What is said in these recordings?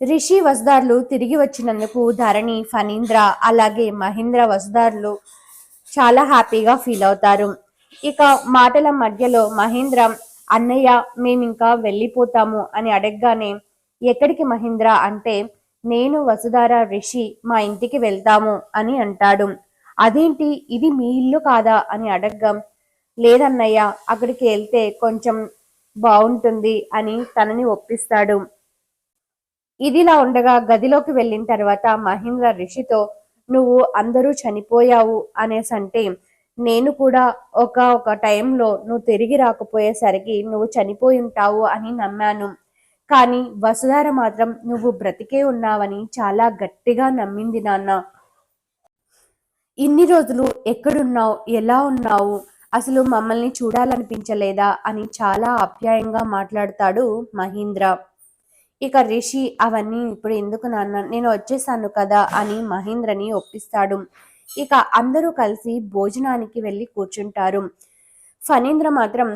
రిషి వసుదార్లు తిరిగి వచ్చినందుకు ధరణి, ఫణీంద్ర అలాగే మహేంద్ర వసుదార్లు చాలా హ్యాపీగా ఫీల్ అవుతారు. ఇక మాటల మధ్యలో మహేంద్ర, అన్నయ్య మేమింకా వెళ్ళిపోతాము అని అడగగానే, ఎక్కడికి మహేంద్ర అంటే, నేను వసుధార రిషి మా ఇంటికి వెళ్తాము అని అంటాడు. అదేంటి, ఇది మీ ఇల్లు కాదా అని అడగ్గా, లేదన్నయ్య అక్కడికి వెళ్తే కొంచెం బాగుంటుంది అని తనని ఒప్పిస్తాడు. ఇదిలా ఉండగా గదిలోకి వెళ్ళిన తర్వాత మహేంద్ర రిషితో, నువ్వు అందరూ చనిపోయావు అనేసంటే, నేను కూడా ఒక టైంలో నువ్వు తిరిగి రాకపోయేసరికి నువ్వు చనిపోయి ఉంటావు అని నమ్మాను. కానీ వసుధార మాత్రం నువ్వు బ్రతికే ఉన్నావని చాలా గట్టిగా నమ్మింది నాన్న. ఇన్ని రోజులు ఎక్కడున్నావు, ఎలా ఉన్నావు, అసలు మమ్మల్ని చూడాలనిపించలేదా అని చాలా ఆప్యాయంగా మాట్లాడతాడు మహేంద్ర. ఇక రిషి, అవన్నీ ఇప్పుడు ఎందుకు నాన్న, నేను వచ్చేసాను కదా అని మహేంద్రని ఒప్పిస్తాడు. ఇక అందరూ కలిసి భోజనానికి వెళ్ళి కూర్చుంటారు. ఫణీంద్ర మాత్రం,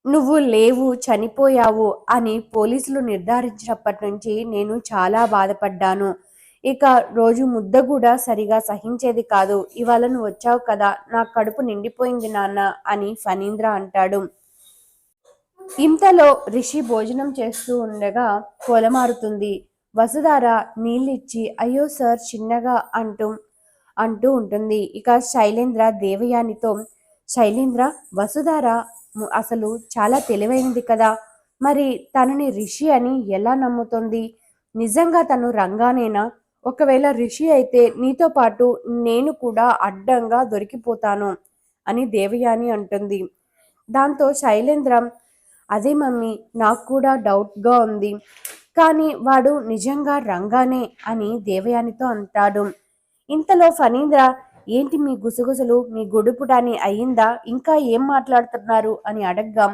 నువ్వు లేవు, చనిపోయావు అని పోలీసులు నిర్ధారించినప్పటి నుంచి నేను చాలా బాధపడ్డాను. ఇక రోజు ముద్ద కూడా సరిగా సహించేది కాదు. ఇవాళ నువ్వు వచ్చావు కదా, నా కడుపు నిండిపోయింది నాన్న అని ఫణీంద్ర అంటాడు. ఇంతలో రిషి భోజనం చేస్తూ ఉండగా పొలమారుతుంది. వసుధార నీళ్ళిచ్చి, అయ్యో సార్ చిన్నగా అంటూ అంటూ ఉంటుంది. ఇక శైలేంద్ర దేవయానితో, శైలేంద్ర, వసుధార అసలు చాలా తెలివైనది కదా, మరి తనని రిషి అని ఎలా నమ్ముతుంది? నిజంగా తను రంగానేనా? ఒకవేళ రిషి అయితే నీతో పాటు నేను కూడా అడ్డంగా దొరికిపోతాను అని దేవయాని అంటుంది. దాంతో శైలేంద్ర, అదే మమ్మీ, నాకు కూడా డౌట్గా ఉంది, కానీ వాడు నిజంగా రంగానే అని దేవయానితో అంటాడు. ఇంతలో ఫణీంద్ర, ఏంటి మీ గుసగుసలు, మీ గుడుపుటాని అయ్యిందా, ఇంకా ఏం మాట్లాడుతున్నారు అని అడగ్గా,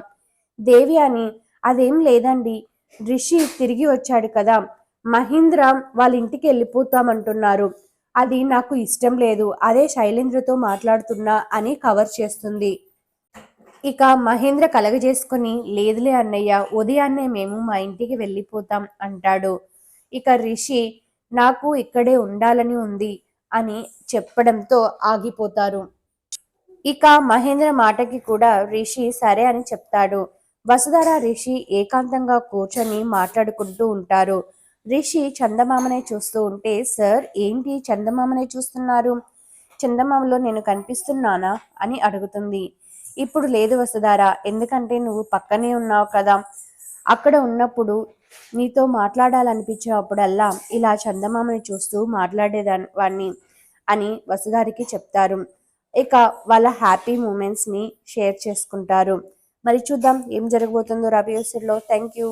దేవయాని, అదేం లేదండి, రిషి తిరిగి వచ్చాడు కదా, మహేంద్ర వాళ్ళ ఇంటికి వెళ్ళిపోతామంటున్నారు, అది నాకు ఇష్టం లేదు, అదే శైలేంద్రతో మాట్లాడుతున్నా అని కవర్ చేస్తుంది. ఇక మహేంద్ర కలగజేసుకుని, లేదులే అన్నయ్య, ఉదయాన్నే మేము మా ఇంటికి వెళ్ళిపోతాం అంటాడు. ఇక రిషి, నాకు ఇక్కడే ఉండాలని ఉంది అని చెప్పడంతో ఆగిపోతారు. ఇక మహేంద్ర మాటకి కూడా రిషి సరే అని చెప్తాడు. వసుధర రిషి ఏకాంతంగా కూర్చొని మాట్లాడుకుంటూ ఉంటారు. రిషి చందమామనే చూస్తూ ఉంటే, సార్ ఏంటి చందమామనే చూస్తున్నారు, చందమామలో నేను కనిపిస్తున్నానా అని అడుగుతుంది. ఇప్పుడు లేదు వసుధార, ఎందుకంటే నువ్వు పక్కనే ఉన్నావు కదా, అక్కడ ఉన్నప్పుడు నీతో మాట్లాడాలనిపించినప్పుడల్లా ఇలా చందమామని చూస్తూ మాట్లాడేదాన్ని అని వసుధారికి చెప్తారు. ఇక వాళ్ళ హ్యాపీ మూమెంట్స్ని షేర్ చేసుకుంటారు. మరి చూద్దాం ఏం జరగబోతుందో రాబోయే ఎపిసోడ్లో. Thank you.